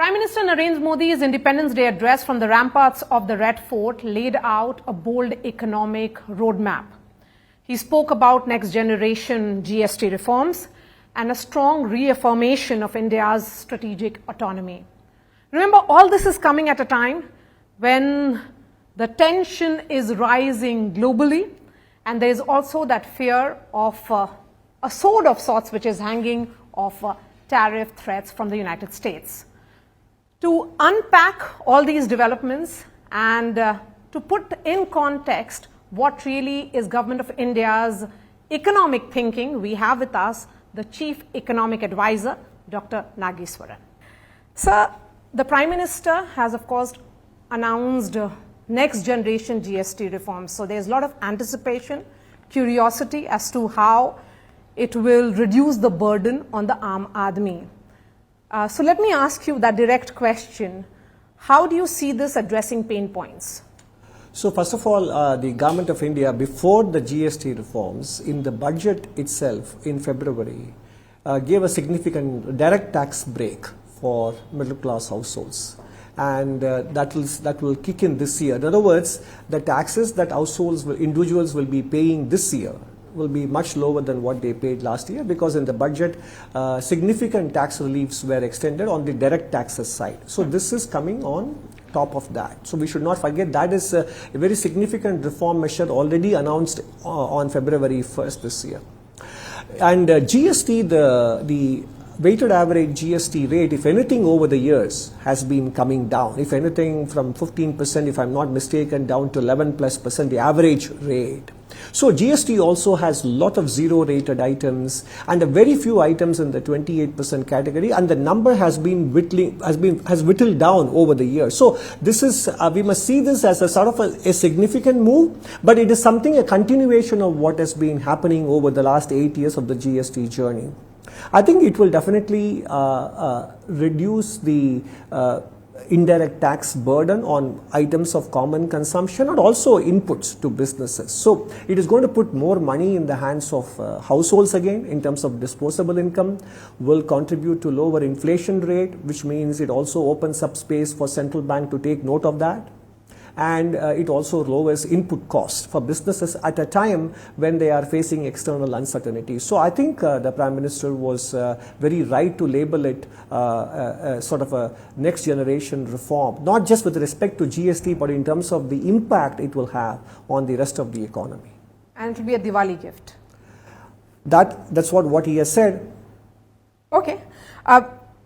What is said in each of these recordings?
Prime Minister Narendra Modi's Independence Day address from the ramparts of the Red Fort laid out a bold economic roadmap. He spoke about next generation GST reforms and a strong reaffirmation of India's strategic autonomy. Remember, all this is coming at a time when the tension is rising globally, and there is also that fear of a sword of sorts which is hanging of tariff threats from the United States. To unpack all these developments and to put in context what really is Government of India's economic thinking, we have with us the Chief Economic Advisor, Dr. Nageswaran. Sir, the Prime Minister has of course announced next generation GST reforms. So there's a lot of anticipation, curiosity as to how it will reduce the burden on the Aam Aadmi. So let me ask you that direct question. How do you see this addressing pain points? So first of all, the Government of India, before the GST reforms, in the budget itself in February, gave a significant direct tax break for middle class households. And that will kick in this year. In other words, the taxes that individuals will be paying this year will be much lower than what they paid last year, because in the budget significant tax reliefs were extended on the direct taxes side. So this is coming on top of that. So we should not forget that is a very significant reform measure already announced on February 1st this year. And GST, the weighted average GST rate, if anything over the years, has been coming down. If anything from 15%, if I'm not mistaken, down to 11+%, the average rate. So GST also has a lot of zero rated items and a very few items in the 28% category, and the number has whittled down over the years. So this is, we must see this as a sort of a significant move, but it is something, a continuation of what has been happening over the last 8 years of the GST journey. I think it will definitely reduce the indirect tax burden on items of common consumption and also inputs to businesses. So it is going to put more money in the hands of households again in terms of disposable income, will contribute to lower inflation rate, which means it also opens up space for central bank to take note of that. And it also lowers input costs for businesses at a time when they are facing external uncertainties. So I think the Prime Minister was very right to label it sort of a next generation reform, not just with respect to GST, but in terms of the impact it will have on the rest of the economy. And it will be a Diwali gift. That's what he has said. Okay.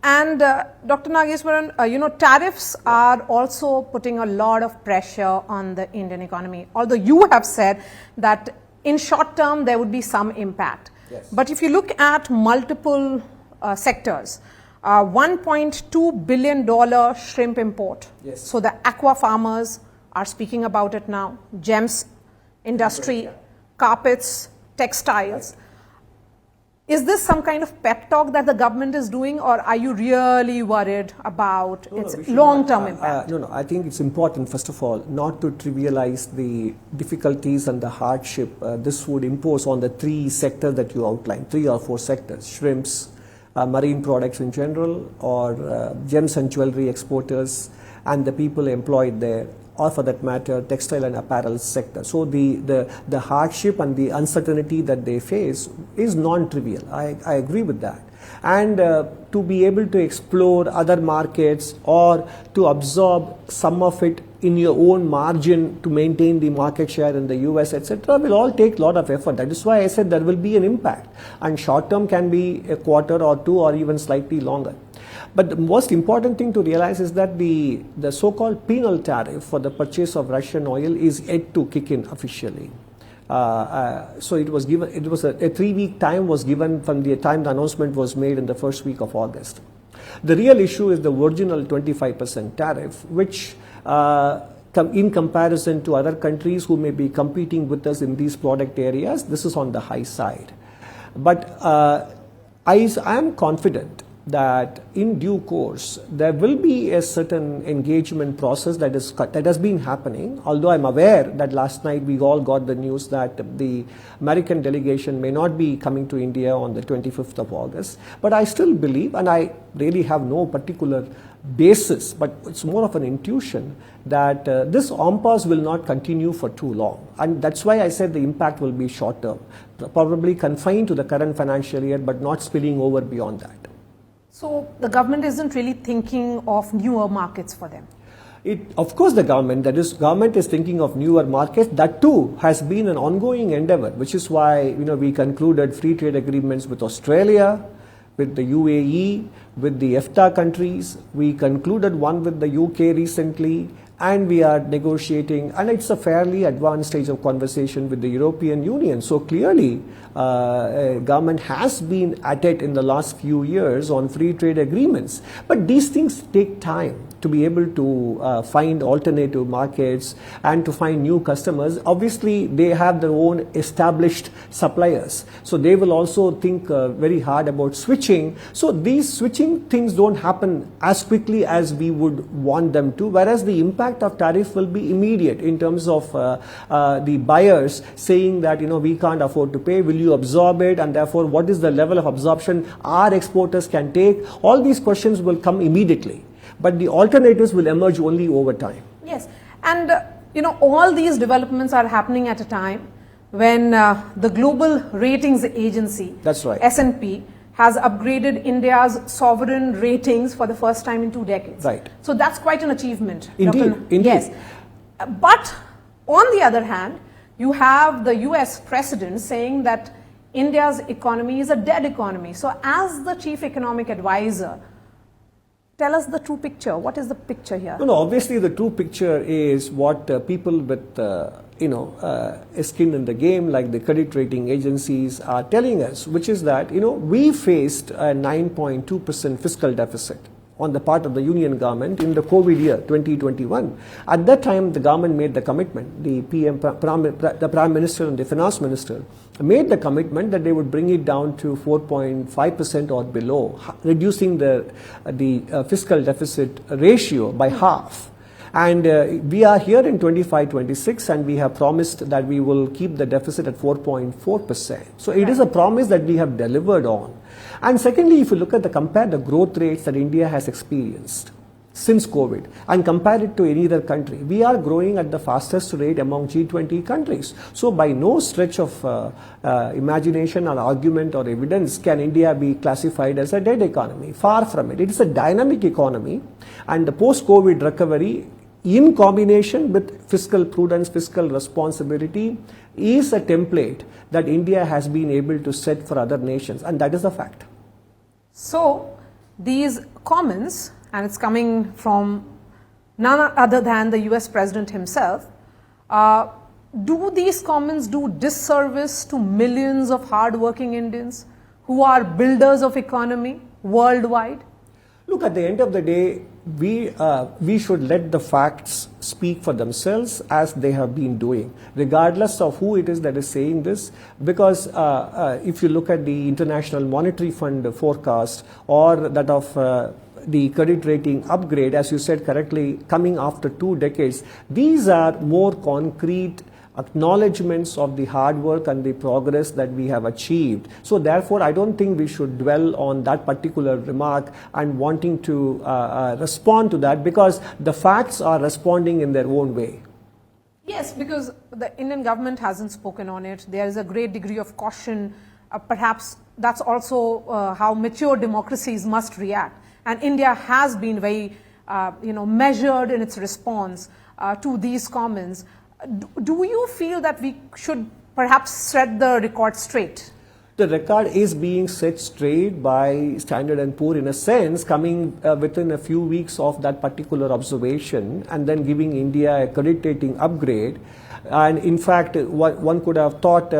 And Dr. Nageswaran, tariffs are also putting a lot of pressure on the Indian economy. Although you have said that in short term there would be some impact. Yes. But if you look at multiple sectors, $1.2 billion shrimp import. Yes. So the aqua farmers are speaking about it now. Gems industry, yeah. Carpets, textiles. Right. Is this some kind of pep talk that the government is doing, or are you really worried about its long-term impact? No, I think it's important, first of all, not to trivialize the difficulties and the hardship this would impose on the three sectors that you outlined, 3 or 4 sectors: shrimps, marine products in general, or gems and jewelry exporters, and the people employed there, or for that matter, textile and apparel sector. So the hardship and the uncertainty that they face is non-trivial. I agree with that. And to be able to explore other markets or to absorb some of it in your own margin to maintain the market share in the US, etc., will all take a lot of effort. That is why I said there will be an impact. And short term can be a quarter or 2 or even slightly longer. But the most important thing to realize is that the so-called penal tariff for the purchase of Russian oil is yet to kick in officially. So it was given. It was a 3-week time was given from the time the announcement was made in the first week of August. The real issue is the original 25% tariff, which in comparison to other countries who may be competing with us in these product areas, this is on the high side. But I am confident that in due course there will be a certain engagement process that has been happening, although I'm aware that last night we all got the news that the American delegation may not be coming to India on the 25th of August. But I still believe, and I really have no particular basis, but it's more of an intuition that this impasse will not continue for too long. And that's why I said the impact will be short term, probably confined to the current financial year, but not spilling over beyond that. So the government isn't really thinking of newer markets for them? Of course, the government is thinking of newer markets. That too has been an ongoing endeavor, which is why we concluded free trade agreements with Australia, with the UAE, with the EFTA countries. We concluded one with the UK recently, and we are negotiating, and it's a fairly advanced stage of conversation with the European Union. So clearly, government has been at it in the last few years on free trade agreements. But these things take time to be able to find alternative markets and to find new customers. Obviously, they have their own established suppliers. So they will also think very hard about switching. So these switching things don't happen as quickly as we would want them to, whereas the impact of tariff will be immediate in terms of the buyers saying that, we can't afford to pay, will you absorb it, and therefore what is the level of absorption our exporters can take? All these questions will come immediately. But the alternatives will emerge only over time. Yes, and all these developments are happening at a time when the global ratings agency, that's right, S&P, has upgraded India's sovereign ratings for the first time in 2 decades. Right. So that's quite an achievement. Indeed. Yes. But on the other hand, you have the US president saying that India's economy is a dead economy. So as the chief economic advisor, tell us the true picture. What is the picture here? No, obviously the true picture is what people with a skin in the game, like the credit rating agencies, are telling us, which is that we faced a 9.2% fiscal deficit on the part of the union government in the COVID year 2021. At that time, the government made the commitment, the Prime Minister and the Finance Minister made the commitment that they would bring it down to 4.5% or below, reducing the fiscal deficit ratio by half. And we are here in 25-26, and we have promised that we will keep the deficit at 4.4%. So it is a promise that we have delivered on. And secondly, if you look at compare the growth rates that India has experienced since COVID and compare it to any other country, we are growing at the fastest rate among G20 countries. So by no stretch of imagination or argument or evidence can India be classified as a dead economy. Far from it. It is a dynamic economy, and the post-COVID recovery, in combination with fiscal prudence, fiscal responsibility, is a template that India has been able to set for other nations, and that is a fact. So these comments, and it's coming from none other than the US President himself, do these comments do disservice to millions of hard-working Indians who are builders of economy worldwide? Look, at the end of the day, we should let the facts speak for themselves, as they have been doing, regardless of who it is that is saying this. Because if you look at the International Monetary Fund forecast or that of the credit rating upgrade, as you said correctly, coming after 2 decades, these are more concrete acknowledgements of the hard work and the progress that we have achieved. So therefore, I don't think we should dwell on that particular remark and wanting to respond to that, because the facts are responding in their own way. Yes, because the Indian government hasn't spoken on it. There is a great degree of caution. Perhaps that's also how mature democracies must react. And India has been very, measured in its response to these comments. Do you feel that we should perhaps set the record straight? The record is being set straight by Standard & Poor, in a sense, coming within a few weeks of that particular observation and then giving India a credit rating upgrade. And in fact, one could have thought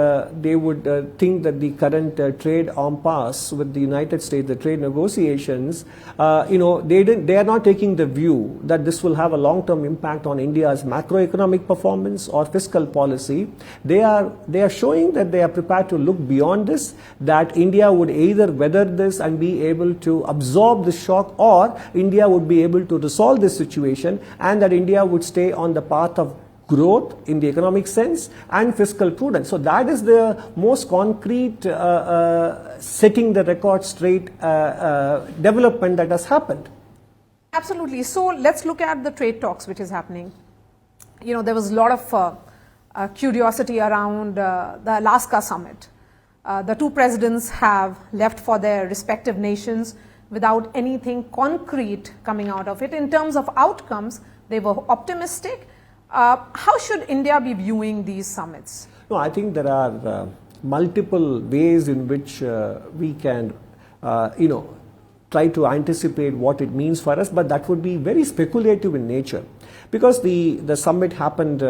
they would think that the current trade impasse with the United States, the trade negotiations, they are not taking the view that this will have a long-term impact on India's macroeconomic performance or fiscal policy. They are showing that they are prepared to look beyond this, that India would either weather this and be able to absorb the shock, or India would be able to resolve this situation, and that India would stay on the path of growth in the economic sense and fiscal prudence. So that is the most concrete setting the record straight development that has happened. Absolutely. So let's look at the trade talks which is happening. You know, there was a lot of curiosity around the Alaska summit. The two presidents have left for their respective nations without anything concrete coming out of it. In terms of outcomes, they were optimistic. How should India be viewing these summits? No, I think there are multiple ways in which we can, try to anticipate what it means for us, but that would be very speculative in nature. Because the summit happened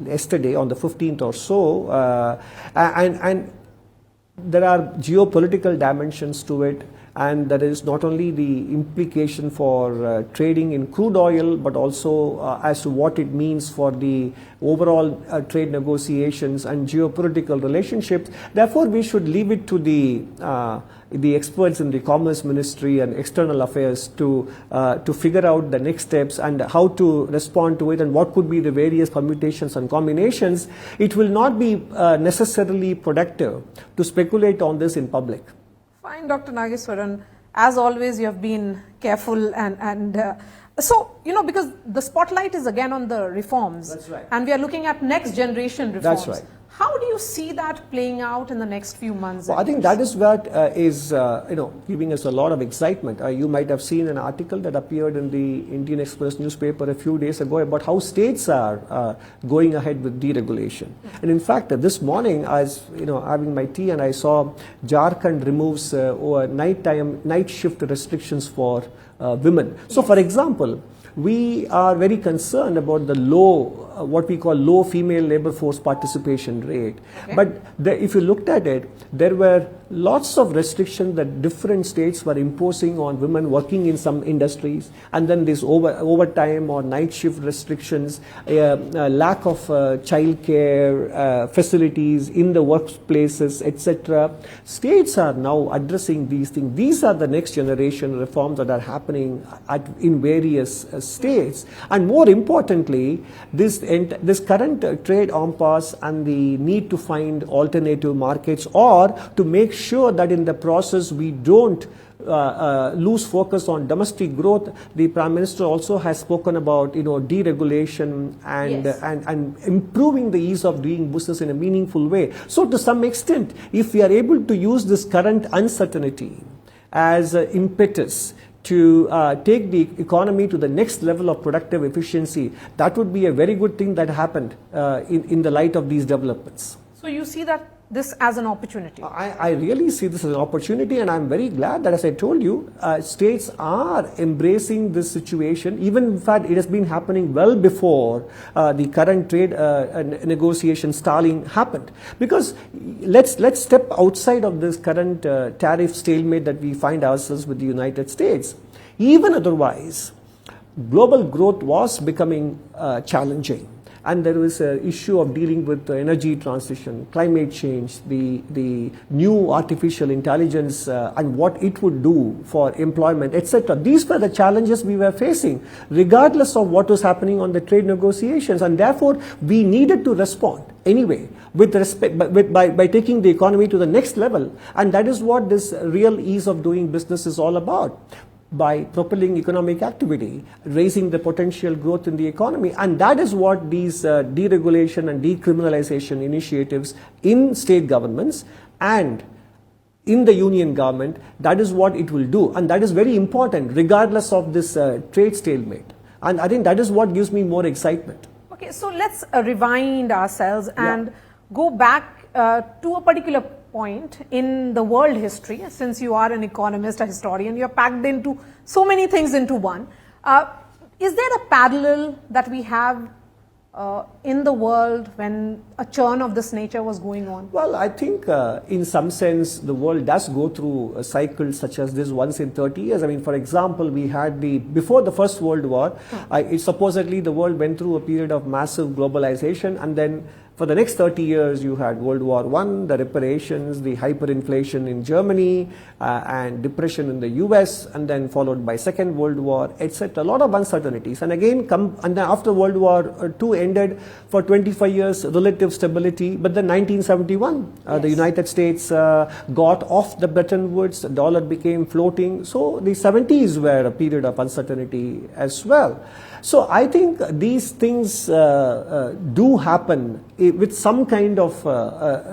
yesterday on the 15th or so, and there are geopolitical dimensions to it, and there is not only the implication for trading in crude oil, but also as to what it means for the overall trade negotiations and geopolitical relationships. Therefore, we should leave it to the experts in the Commerce Ministry and External Affairs to figure out the next steps and how to respond to it and what could be the various permutations and combinations. It will not be necessarily productive to speculate on this in public. Fine, Dr. Nageswaran. As always, you have been careful so, because the spotlight is again on the reforms. That's right. And we are looking at next generation reforms. That's right. How do you see that playing out in the next few months? Well, I think that is what is giving us a lot of excitement. You might have seen an article that appeared in the Indian Express newspaper a few days ago about how states are going ahead with deregulation. And in fact, this morning I was having my tea and I saw Jharkhand removes night shift restrictions for women. So, for example, we are very concerned about the what we call low female labor force participation rate. Okay. But if you looked at it, there were lots of restrictions that different states were imposing on women working in some industries, and then this overtime or night shift restrictions, lack of childcare facilities in the workplaces, etc. States are now addressing these things. These are the next generation reforms that are happening in various states, and more importantly, this current trade impasse and the need to find alternative markets, or to make sure that in the process we don't lose focus on domestic growth. The Prime Minister also has spoken about deregulation and, yes, and improving the ease of doing business in a meaningful way. So to some extent, if we are able to use this current uncertainty as impetus to take the economy to the next level of productive efficiency, that would be a very good thing that happened in the light of these developments. So you see that this as an opportunity? I really see this as an opportunity, and I'm very glad that, as I told you, states are embracing this situation. Even in fact, it has been happening well before the current trade negotiation stalling happened. Because let's step outside of this current tariff stalemate that we find ourselves with the United States. Even otherwise, global growth was becoming challenging. And there was an issue of dealing with the energy transition, climate change, the new artificial intelligence and what it would do for employment, etc. These were the challenges we were facing, regardless of what was happening on the trade negotiations. And therefore, we needed to respond anyway with respect, by taking the economy to the next level. And that is what this real ease of doing business is all about. By propelling economic activity, raising the potential growth in the economy. And that is what these deregulation and decriminalization initiatives in state governments and in the union government, that is what it will do. And that is very important, regardless of this trade stalemate. And I think that is what gives me more excitement. Okay, so let's rewind ourselves and go back to a particular point in the world history. Since you are an economist, a historian, you are packed into so many things into one. Is there a parallel that we have in the world when a churn of this nature was going on? Well, I think in some sense the world does go through a cycle such as this once in 30 years. I mean, for example, we had before the First World War, supposedly the world went through a period of massive globalization, and then For the next 30 years, you had World War I, the reparations, the hyperinflation in Germany, and depression in the US, and then followed by Second World War, etc. A lot of uncertainties. And again, and then after World War II ended, for 25 years, relative stability. But then 1971, the United States got off the Bretton Woods, the dollar became floating. So the 70s were a period of uncertainty as well. So I think these things do happen with some kind of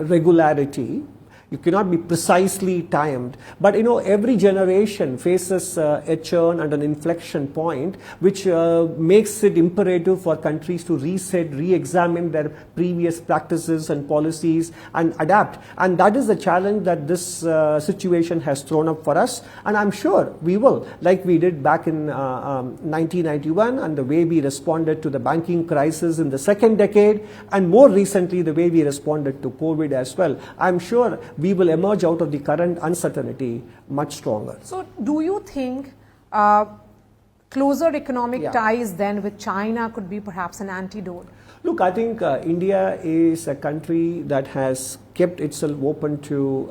regularity. You cannot be precisely timed, but every generation faces a churn and an inflection point, which makes it imperative for countries to reset, re-examine their previous practices and policies and adapt. And that is the challenge that this situation has thrown up for us. And I'm sure we will, like we did back in 1991, and the way we responded to the banking crisis in the second decade, and more recently the way we responded to COVID as well. I'm sure we will emerge out of the current uncertainty much stronger. So do you think closer economic ties then with China could be perhaps an antidote? Look, I think India is a country that has kept itself open to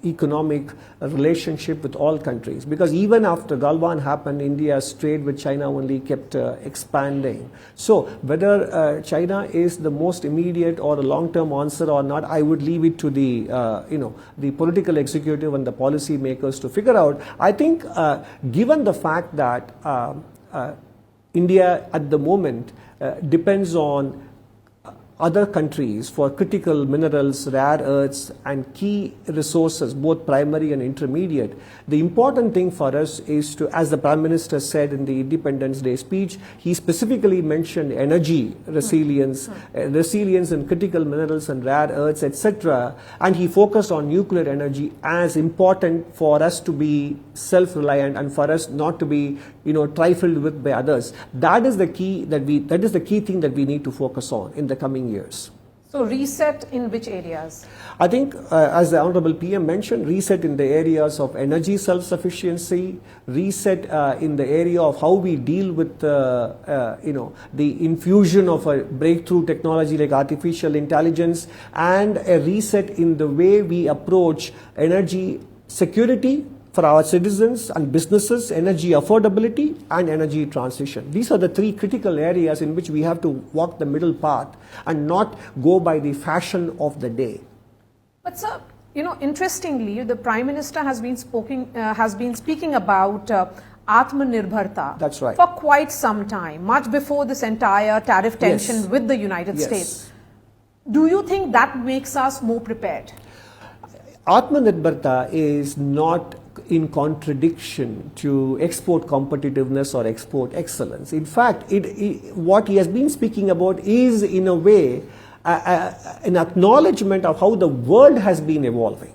economic relationship with all countries, because even after Galwan happened, India's trade with China only kept expanding. So whether China is the most immediate or a long-term answer or not, I would leave it to the the political executive and the policy makers to figure out. I think given the fact that India at the moment depends on other countries for critical minerals, rare earths, and key resources, both primary and intermediate. The important thing for us is to, as the Prime Minister said in the Independence Day speech, he specifically mentioned energy resilience, resilience in critical minerals and rare earths, etc. And he focused on nuclear energy as important for us to be self-reliant and for us not to be, trifled with by others. That is the key thing that we need to focus on in the coming years. So reset in which areas? I think, as the Honorable PM mentioned, reset in the areas of energy self-sufficiency, reset in the area of how we deal with, the infusion of a breakthrough technology like artificial intelligence, and a reset in the way we approach energy security for our citizens and businesses, energy affordability, and energy transition. These are the three critical areas in which we have to walk the middle path and not go by the fashion of the day. But sir, interestingly, the Prime Minister has been speaking about Atmanirbharata. That's right. For quite some time, much before this entire tariff tension with the United States. Do you think that makes us more prepared? Atmanirbharata is not in contradiction to export competitiveness or export excellence. In fact, what he has been speaking about is, in a way, an acknowledgement of how the world has been evolving.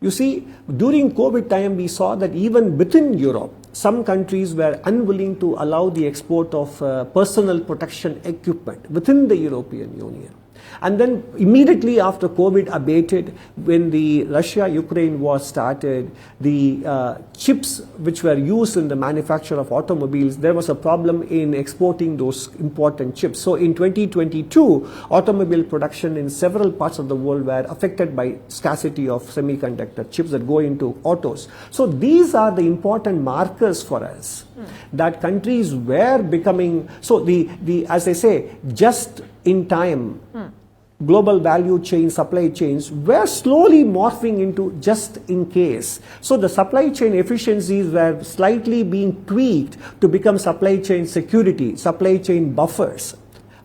You see, during COVID time, we saw that even within Europe, some countries were unwilling to allow the export of personal protection equipment within the European Union. And then immediately after COVID abated, when the Russia-Ukraine war started, the chips which were used in the manufacture of automobiles, there was a problem in exporting those important chips. So in 2022, automobile production in several parts of the world were affected by scarcity of semiconductor chips that go into autos. So these are the important markers for us that countries were becoming, so as I say, just in time, global value chain, supply chains were slowly morphing into just in case. So the supply chain efficiencies were slightly being tweaked to become supply chain security, supply chain buffers.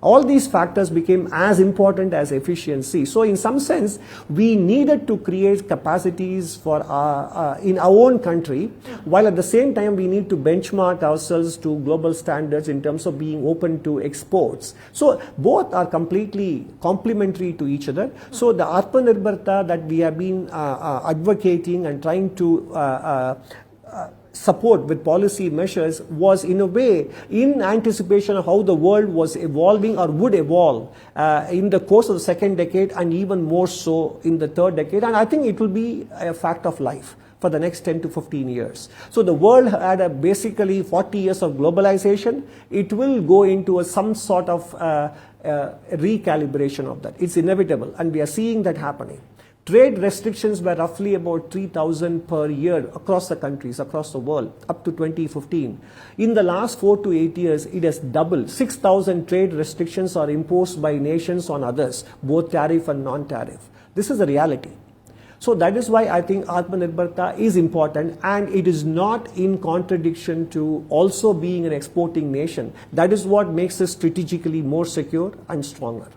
All these factors became as important as efficiency. So in some sense, we needed to create capacities for in our own country, while at the same time we need to benchmark ourselves to global standards in terms of being open to exports. So both are completely complementary to each other. So the Atmanirbharata that we have been advocating and trying to support with policy measures was, in a way, in anticipation of how the world was evolving or would evolve in the course of the second decade, and even more so in the third decade. And I think it will be a fact of life for the next 10 to 15 years. So the world had basically 40 years of globalization. It will go into some sort of recalibration of that. It's inevitable, and we are seeing that happening. Trade restrictions were roughly about 3,000 per year across the countries, across the world, up to 2015. In the last 4 to 8 years, it has doubled. 6,000 trade restrictions are imposed by nations on others, both tariff and non-tariff. This is a reality. So that is why I think Atmanirbharata is important, and it is not in contradiction to also being an exporting nation. That is what makes us strategically more secure and stronger.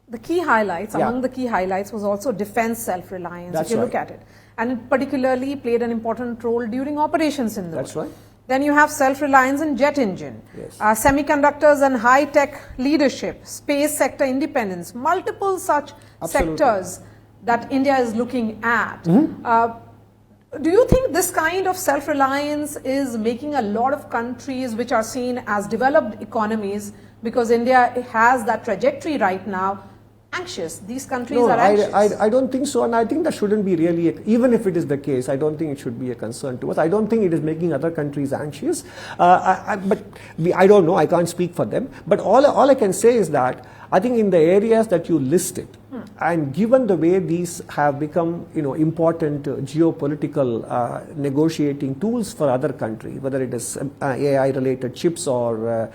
The key highlights, among the key highlights was also defense self-reliance, if you look at it. And it particularly played an important role during operations in the world. That's right. Then you have self-reliance in jet engine, semiconductors and high-tech leadership, space sector independence, multiple such sectors that India is looking at. Do you think this kind of self-reliance is making a lot of countries which are seen as developed economies, because India has that trajectory right now, anxious? These countries are anxious. I don't think so, and I think that shouldn't be really, even if it is the case, I don't think it should be a concern to us. I don't think it is making other countries anxious, but I don't know, I can't speak for them. But all I can say is that I think in the areas that you listed, and given the way these have become, important geopolitical negotiating tools for other countries, whether it is AI-related chips or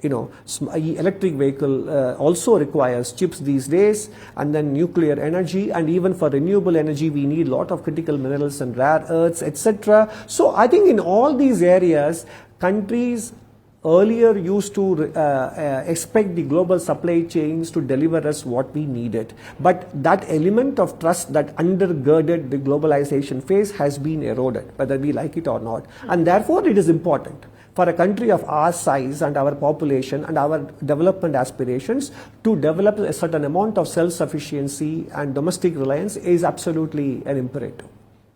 electric vehicle also requires chips these days, and then nuclear energy, and even for renewable energy we need a lot of critical minerals and rare earths, etc. So I think in all these areas, countries earlier used to expect the global supply chains to deliver us what we needed. But that element of trust that undergirded the globalization phase has been eroded, whether we like it or not. And therefore it is important for a country of our size and our population and our development aspirations to develop a certain amount of self-sufficiency and domestic reliance is absolutely an imperative.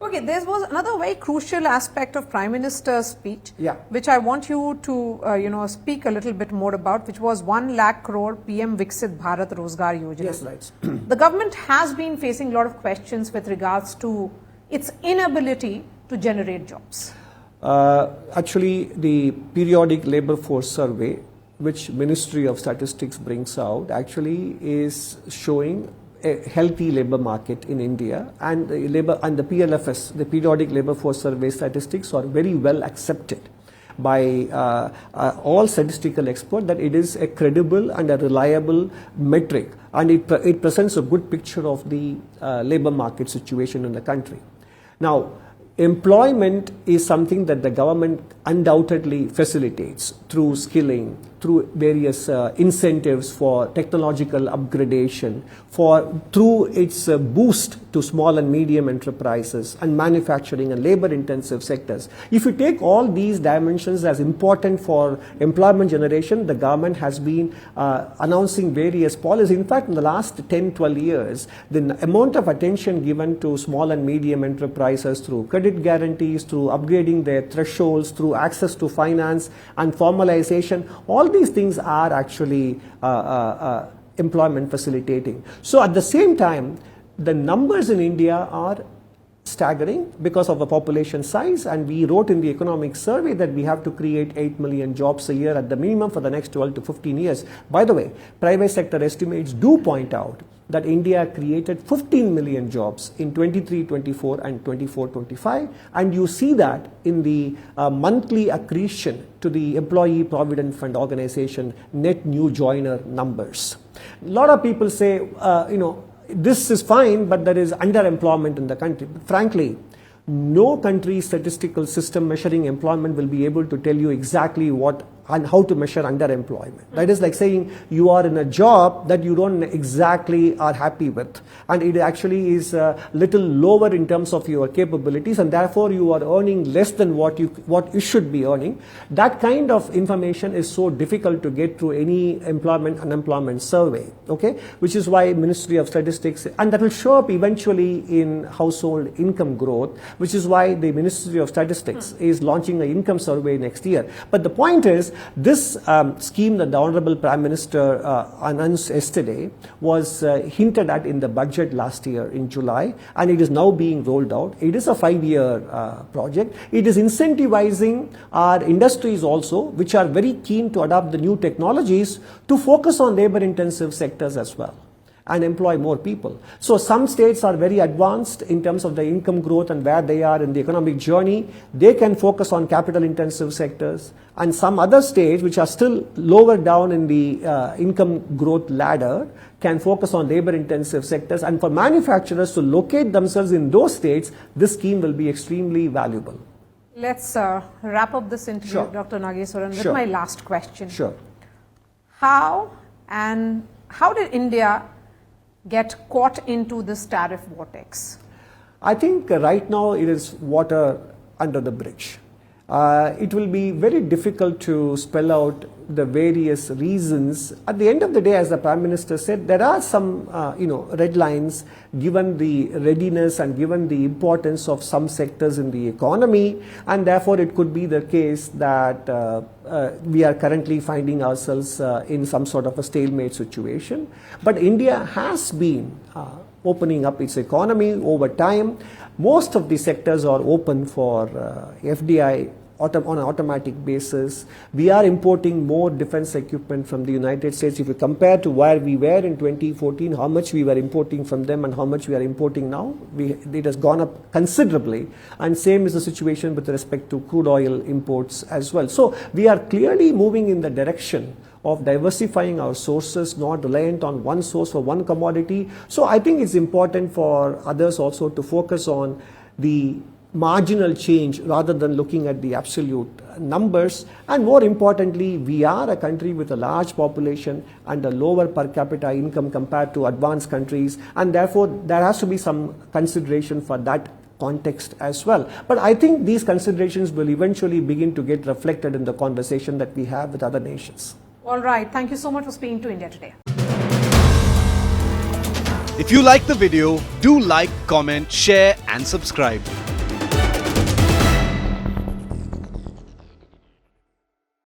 Okay, there was another very crucial aspect of Prime Minister's speech, which I want you to, speak a little bit more about, which was 1 lakh crore PM Viksit Bharat Rojgar Yojana. Yes, right. The government has been facing a lot of questions with regards to its inability to generate jobs. Actually, the periodic labor force survey, which Ministry of Statistics brings out, actually is showing a healthy labor market in India, and the PLFS, the periodic labor force survey statistics, are very well accepted by all statistical experts that it is a credible and a reliable metric, and it presents a good picture of the labor market situation in the country. Now, employment is something that the government undoubtedly facilitates through skilling, through various incentives for technological upgradation, through its boost to small and medium enterprises and manufacturing and labor-intensive sectors. If you take all these dimensions as important for employment generation, the government has been announcing various policies. In fact, in the last 10-12 years, the amount of attention given to small and medium enterprises through credit guarantees, through upgrading their thresholds, through access to finance and formalization, all these things are actually employment facilitating. So at the same time, the numbers in India are staggering because of the population size, and we wrote in the economic survey that we have to create 8 million jobs a year at the minimum for the next 12 to 15 years. By the way, private sector estimates do point out that India created 15 million jobs in 23-24 and 24-25, and you see that in the monthly accretion to the Employee Provident Fund Organization net new joiner numbers. A lot of people say, this is fine, but there is underemployment in the country. But frankly, no country's statistical system measuring employment will be able to tell you exactly what and how to measure underemployment. That is like saying you are in a job that you don't exactly are happy with, and it actually is a little lower in terms of your capabilities, and therefore you are earning less than what you should be earning. That kind of information is so difficult to get through any unemployment survey, okay? Which is why Ministry of Statistics, and that will show up eventually in household income growth, which is why the Ministry of Statistics is launching an income survey next year. But the point is, this scheme that the Honorable Prime Minister announced yesterday was hinted at in the budget last year in July, and it is now being rolled out. It is a 5-year project. It is incentivizing our industries also, which are very keen to adopt the new technologies, to focus on labor-intensive sectors as well and employ more people. So some states are very advanced in terms of the income growth and where they are in the economic journey. They can focus on capital-intensive sectors. And some other states, which are still lower down in the income growth ladder, can focus on labor-intensive sectors. And for manufacturers to locate themselves in those states, this scheme will be extremely valuable. Let's wrap up this interview, Sure. Dr. Nageswaran, with Sure. my last question. Sure. How did India get caught into this tariff vortex? I think right now it is water under the bridge. It will be very difficult to spell out the various reasons. At the end of the day, as the Prime Minister said, there are some red lines given the readiness and given the importance of some sectors in the economy, and therefore it could be the case that we are currently finding ourselves in some sort of a stalemate situation. But India has been opening up its economy over time. Most of the sectors are open for FDI on an automatic basis. We are importing more defense equipment from the United States. If you compare to where we were in 2014, how much we were importing from them and how much we are importing now, it has gone up considerably. And same is the situation with respect to crude oil imports as well. So we are clearly moving in the direction of diversifying our sources, not reliant on one source or one commodity. So I think it's important for others also to focus on the marginal change rather than looking at the absolute numbers. And more importantly, we are a country with a large population and a lower per capita income compared to advanced countries, and therefore there has to be some consideration for that context as well. But I think these considerations will eventually begin to get reflected in the conversation that we have with other nations. All right. Thank you so much for speaking to India Today. If you like the video, do like, comment, share and subscribe.